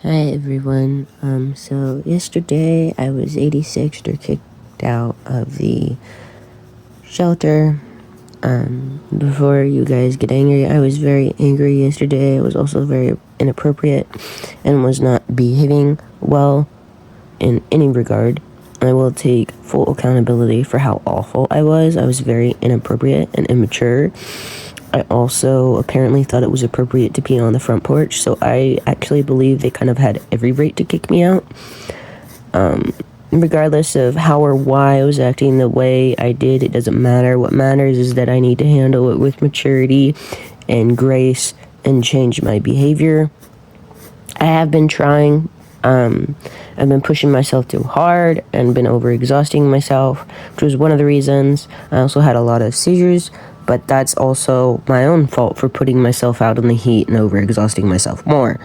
Hi everyone. So yesterday I was 86th or kicked out of the shelter. Before you guys get angry, I was very angry yesterday. I was also very inappropriate and was not behaving well in any regard. I will take full accountability for how awful I was. I was very inappropriate and immature. I also apparently thought it was appropriate to pee on the front porch, so I actually believe they kind of had every right to kick me out. Regardless of how or why I was acting the way I did, it doesn't matter. What matters is that I need to handle it with maturity and grace and change my behavior. I have been trying. I've been pushing myself too hard and been overexhausting myself, which was one of the reasons. I also had a lot of seizures, but that's also my own fault for putting myself out in the heat and overexhausting myself more.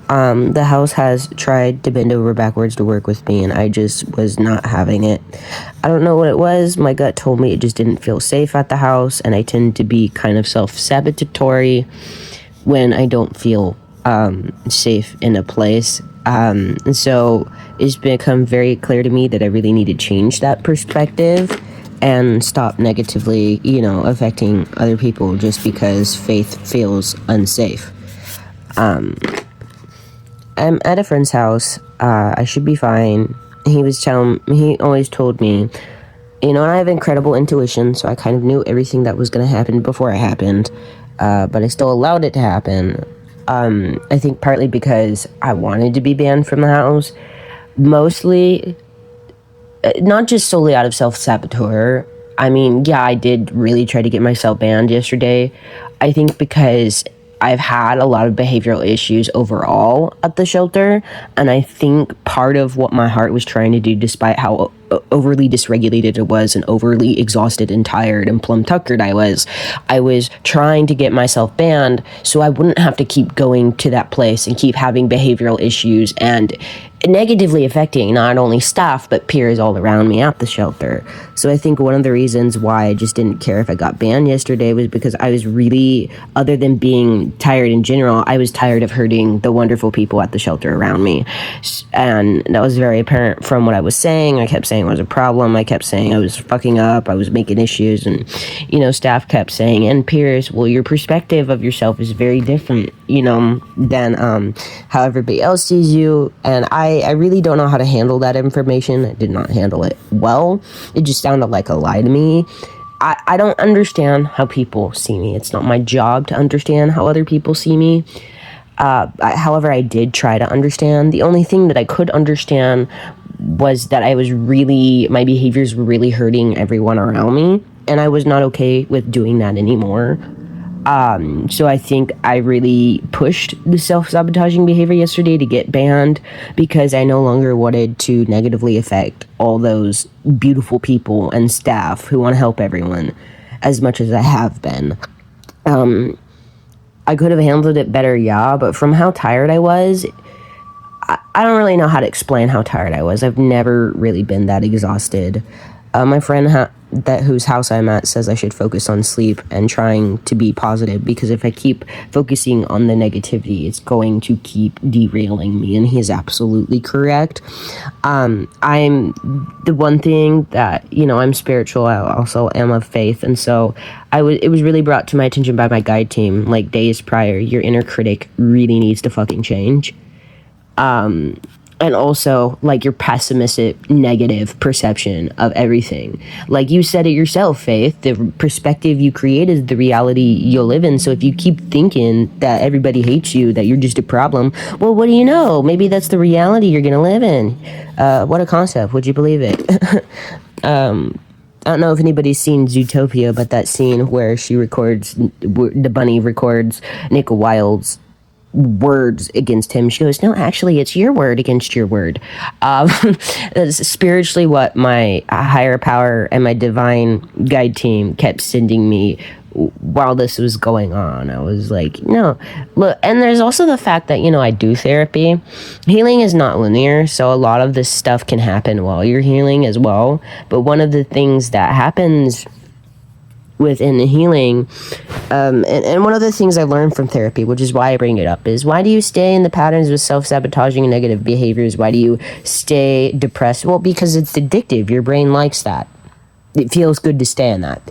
The house has tried to bend over backwards to work with me, and I just was not having it. I don't know what it was. My gut told me it just didn't feel safe at the house, and I tend to be kind of self-sabotatory when I don't feel safe in a place. And so it's become very clear to me that I really need to change that perspective and stop negatively, affecting other people just because faith feels unsafe. I'm at a friend's house. I should be fine. He always told me, and I have incredible intuition, so I kind of knew everything that was going to happen before it happened, but I still allowed it to happen. I think partly because I wanted to be banned from the house, mostly, not just solely out of self-saboteur. I mean, yeah, I did really try to get myself banned yesterday. I think because I've had a lot of behavioral issues overall at the shelter, and I think part of what my heart was trying to do, despite how overly dysregulated it was and overly exhausted and tired and plum-tuckered I was trying to get myself banned so I wouldn't have to keep going to that place and keep having behavioral issues and negatively affecting not only staff but peers all around me at the shelter. So I think one of the reasons why I just didn't care if I got banned yesterday was because I was really, other than being tired in general, I was tired of hurting the wonderful people at the shelter around me. And that was very apparent from what I was saying. I kept saying it was a problem. I kept saying I was fucking up. I was making issues. And, staff kept saying, and peers, well, your perspective of yourself is very different, than how everybody else sees you. And I really don't know how to handle that information. I did not handle it well. It just sounded like a lie to me. I don't understand how people see me. It's not my job to understand how other people see me. However, I did try to understand. The only thing that I could understand was that my behaviors were really hurting everyone around me, and I was not okay with doing that anymore. So I think I really pushed the self-sabotaging behavior yesterday to get banned because I no longer wanted to negatively affect all those beautiful people and staff who want to help everyone as much as I have been. I could have handled it better, yeah, but from how tired I was, I don't really know how to explain how tired I was. I've never really been that exhausted. My friend whose house I'm at says I should focus on sleep and trying to be positive, because if I keep focusing on the negativity, it's going to keep derailing me, and he's absolutely correct. I'm the one thing that, I'm spiritual. I also am of faith, and so it was really brought to my attention by my guide team, like, days prior. Your inner critic really needs to fucking change. And also, like, your pessimistic, negative perception of everything. Like you said it yourself, Faith, the perspective you create is the reality you'll live in. So if you keep thinking that everybody hates you, that you're just a problem, well, what do you know? Maybe that's the reality you're gonna live in. What a concept. Would you believe it? I don't know if anybody's seen Zootopia, but that scene where the bunny records Nick Wilde's words against him. She goes, no, actually, it's your word against your word. That's spiritually what my higher power and my divine guide team kept sending me while this was going on. I was like, no, look. And there's also the fact that, I do therapy. Healing is not linear, so a lot of this stuff can happen while you're healing as well. But one of the things that happens within the healing. And one of the things I learned from therapy, which is why I bring it up, is why do you stay in the patterns with self-sabotaging and negative behaviors? Why do you stay depressed? Well, because it's addictive. Your brain likes that. It feels good to stay in that.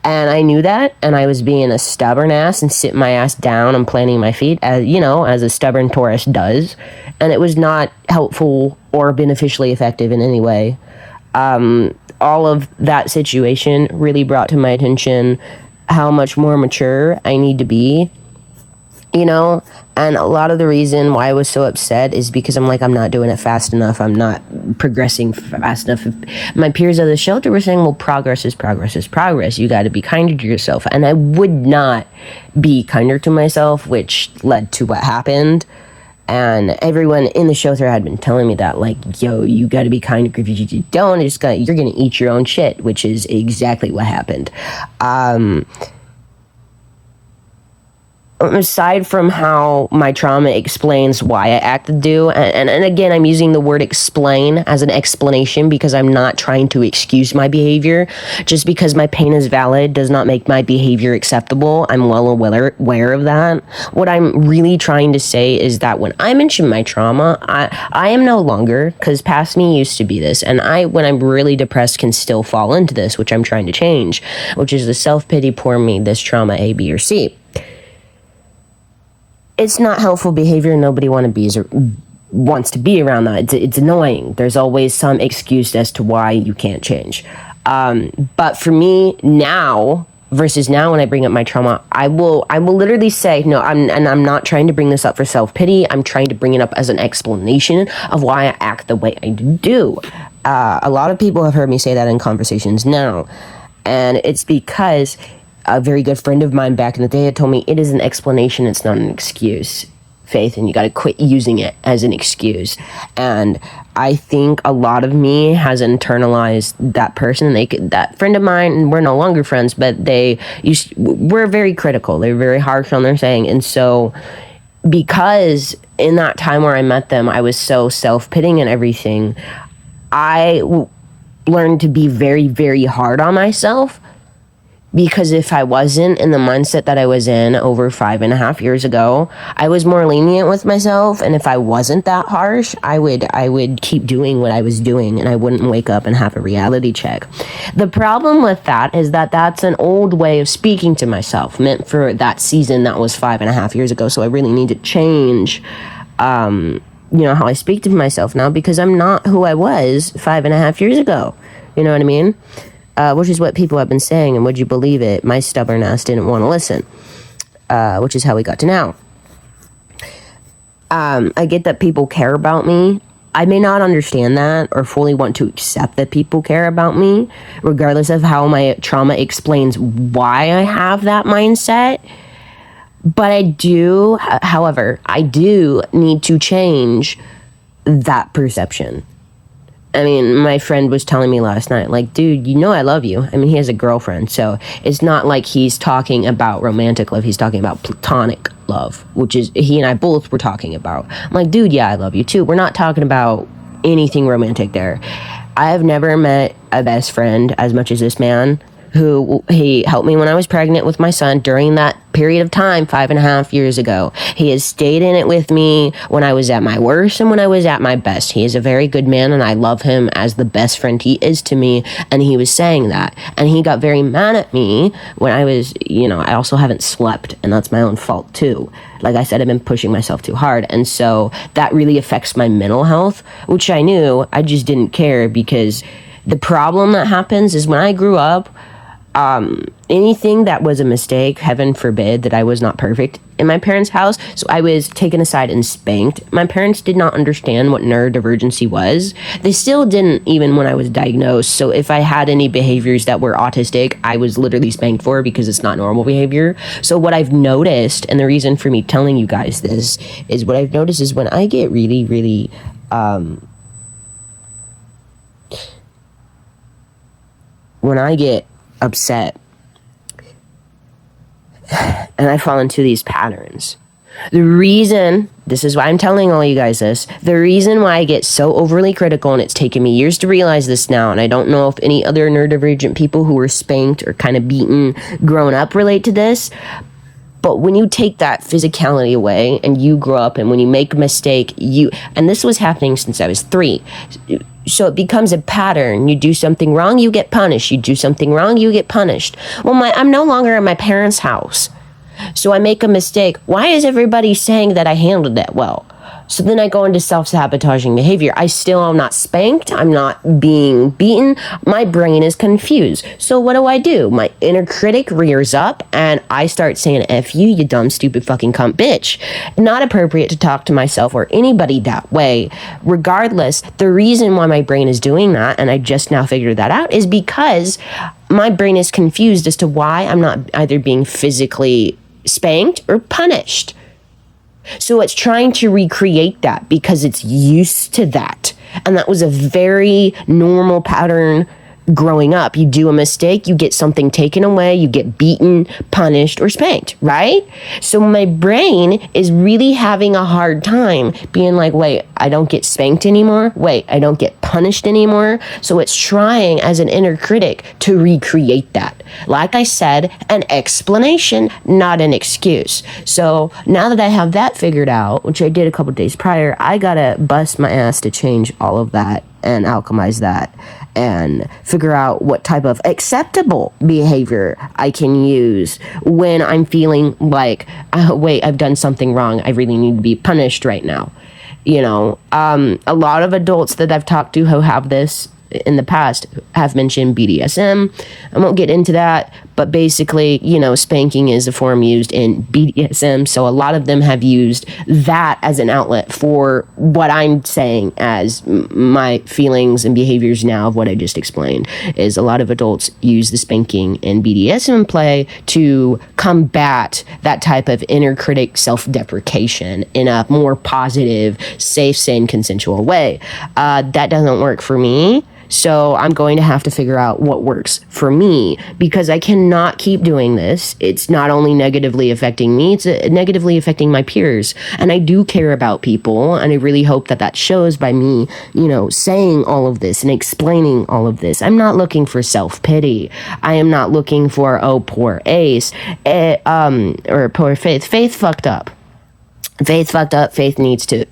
And I knew that, and I was being a stubborn ass and sitting my ass down and planting my feet, as a stubborn Taurus does. And it was not helpful or beneficially effective in any way. All of that situation really brought to my attention how much more mature I need to be, and a lot of the reason why I was so upset is because I'm not doing it fast enough. I'm not progressing fast enough. My peers at the shelter were saying, well, progress is progress is progress. You got to be kinder to yourself. And I would not be kinder to myself, which led to what happened. And everyone in the shelter had been telling me that, yo, you got to be kinder. If you don't, you're going to eat your own shit, which is exactly what happened. Aside from how my trauma explains why I acted do, and again, I'm using the word explain as an explanation because I'm not trying to excuse my behavior. Just because my pain is valid does not make my behavior acceptable. I'm well aware of that. What I'm really trying to say is that when I mention my trauma, I am no longer, because past me used to be this, and when I'm really depressed, can still fall into this, which I'm trying to change, which is the self-pity, poor me, this trauma, A, B, or C. It's not helpful behavior. Nobody wants to be around that. It's annoying. There's always some excuse as to why you can't change. But for me now, versus now when I bring up my trauma, I will literally say, no, I'm not trying to bring this up for self-pity. I'm trying to bring it up as an explanation of why I act the way I do. A lot of people have heard me say that in conversations now. And it's because a very good friend of mine back in the day had told me it is an explanation, it's not an excuse, Faith, and you got to quit using it as an excuse. And I think a lot of me has internalized that person. That friend of mine, and we're no longer friends, but were very critical. They were very harsh on their saying. And so because in that time where I met them, I was so self-pitying and everything, I learned to be very, very hard on myself. Because if I wasn't in the mindset that I was in over 5.5 years ago, I was more lenient with myself. And if I wasn't that harsh, I would keep doing what I was doing, and I wouldn't wake up and have a reality check. The problem with that is that that's an old way of speaking to myself, meant for that season that was 5.5 years ago. So I really need to change, how I speak to myself now, because I'm not who I was 5.5 years ago. You know what I mean? Which is what people have been saying, and would you believe it, my stubborn ass didn't want to listen, which is how we got to now. I get that people care about me. I may not understand that or fully want to accept that people care about me, regardless of how my trauma explains why I have that mindset. But I do need to change that perception. I mean, my friend was telling me last night, dude, I love you. I mean, he has a girlfriend, so it's not like he's talking about romantic love. He's talking about platonic love, which is he and I both were talking about. I'm like, dude, yeah, I love you too. We're not talking about anything romantic there. I have never met a best friend as much as this man, who he helped me when I was pregnant with my son during that period of time 5.5 years ago. He has stayed in it with me when I was at my worst and when I was at my best. He is a very good man, and I love him as the best friend he is to me, and he was saying that. And he got very mad at me when I was, I also haven't slept, and that's my own fault too. Like I said, I've been pushing myself too hard, and so that really affects my mental health, which I knew. I just didn't care, because the problem that happens is when I grew up, anything that was a mistake, heaven forbid that I was not perfect in my parents' house, so I was taken aside and spanked. My parents did not understand what neurodivergency was. They still didn't, even when I was diagnosed. So if I had any behaviors that were autistic, I was literally spanked for, because it's not normal behavior. So what I've noticed, and the reason for me telling you guys this, is what I've noticed is when I get really, really when I get upset and I fall into these patterns The reason, this is why I'm telling all you guys this, the reason why I get so overly critical, and it's taken me years to realize this now, and I don't know if any other neurodivergent people who were spanked or kind of beaten grown up relate to this, but when you take that physicality away and you grow up, and when you make a mistake, and this was happening since I was 3, so it becomes a pattern. You do something wrong, you get punished. You do something wrong, you get punished. Well, I'm no longer in my parents' house. So I make a mistake. Why is everybody saying that I handled that well? So then I go into self-sabotaging behavior. I still am not spanked. I'm not being beaten. My brain is confused. So what do? My inner critic rears up and I start saying, F you, you dumb, stupid, fucking cunt bitch. Not appropriate to talk to myself or anybody that way. Regardless, the reason why my brain is doing that, and I just now figured that out, is because my brain is confused as to why I'm not either being physically spanked or punished. So it's trying to recreate that because it's used to that. And that was a very normal pattern growing up. You do a mistake, you get something taken away, you get beaten, punished, or spanked, right? So my brain is really having a hard time being like, wait, I don't get spanked anymore. Wait, I don't get punished anymore. So it's trying as an inner critic to recreate that. Like I said, an explanation, not an excuse. So now that I have that figured out, which I did a couple days prior, I gotta bust my ass to change all of that and alchemize that and figure out what type of acceptable behavior I can use when I'm feeling like, wait, I've done something wrong. I really need to be punished right now. A lot of adults that I've talked to who have this in the past have mentioned BDSM. I won't get into that, but basically, spanking is a form used in BDSM. So a lot of them have used that as an outlet for what I'm saying as my feelings and behaviors now of what I just explained. Is a lot of adults use the spanking and BDSM play to combat that type of inner critic self-deprecation in a more positive, safe, sane, consensual way. That doesn't work for me. So I'm going to have to figure out what works for me, because I cannot keep doing this. It's not only negatively affecting me, it's negatively affecting my peers. And I do care about people, and I really hope that shows by me, saying all of this and explaining all of this. I'm not looking for self-pity. I am not looking for, oh, poor Ace, or poor Faith. Faith fucked up. Faith fucked up. Faith needs to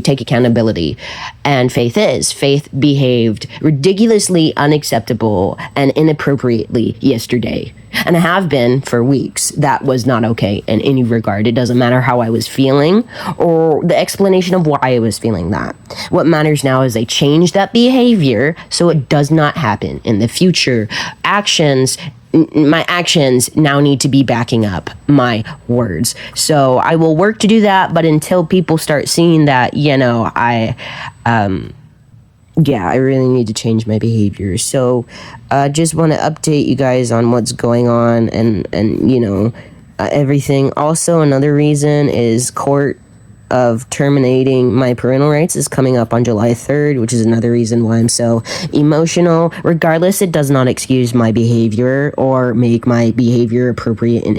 take accountability. And Faith behaved ridiculously unacceptable and inappropriately yesterday. And I have been for weeks. That was not okay in any regard. It doesn't matter how I was feeling or the explanation of why I was feeling that. What matters now is I change that behavior so it does not happen in the future. My actions now need to be backing up my words. So I will work to do that, but until people start seeing that, I really need to change my behavior. So just want to update you guys on what's going on and everything. Also, another reason is court of terminating my parental rights is coming up on July 3rd, which is another reason why I'm so emotional. Regardless, it does not excuse my behavior or make my behavior appropriate in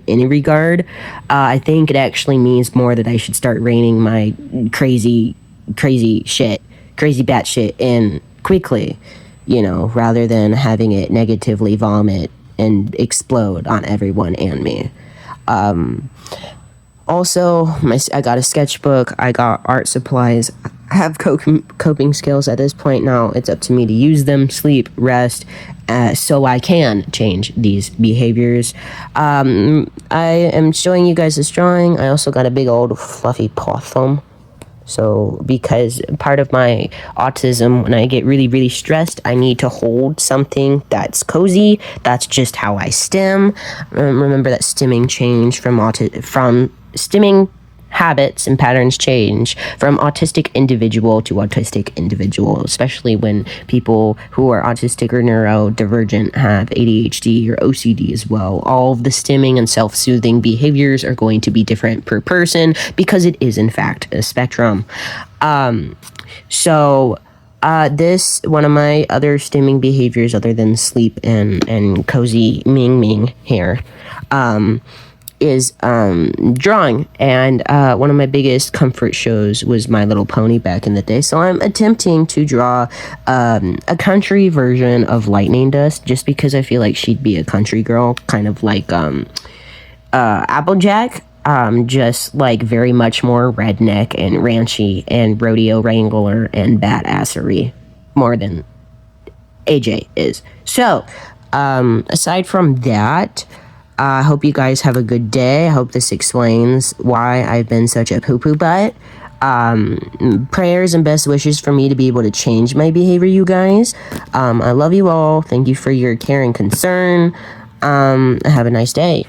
any regard. I think it actually means more that I should start reining my crazy batshit in quickly, rather than having it negatively vomit and explode on everyone and me. Also, I got a sketchbook, I got art supplies, I have coping skills at this point now. It's up to me to use them, sleep, rest, so I can change these behaviors. I am showing you guys this drawing. I also got a big old fluffy possum. So, because part of my autism, when I get really, really stressed, I need to hold something that's cozy. That's just how I stim. Remember that stimming changed from stimming habits and patterns change from autistic individual to autistic individual, especially when people who are autistic or neurodivergent have ADHD or OCD as well. All of the stimming and self-soothing behaviors are going to be different per person because it is in fact a spectrum. This one of my other stimming behaviors other than sleep and cozy ming here is drawing, and one of my biggest comfort shows was My Little Pony back in the day, so I'm attempting to draw a country version of Lightning Dust, just because I feel like she'd be a country girl, kind of like Applejack, just like very much more redneck and ranchy and rodeo wrangler and badassery more than AJ is. So aside from that, I hope you guys have a good day. I hope this explains why I've been such a poo-poo butt. Prayers and best wishes for me to be able to change my behavior, you guys. I love you all. Thank you for your care and concern. Have a nice day.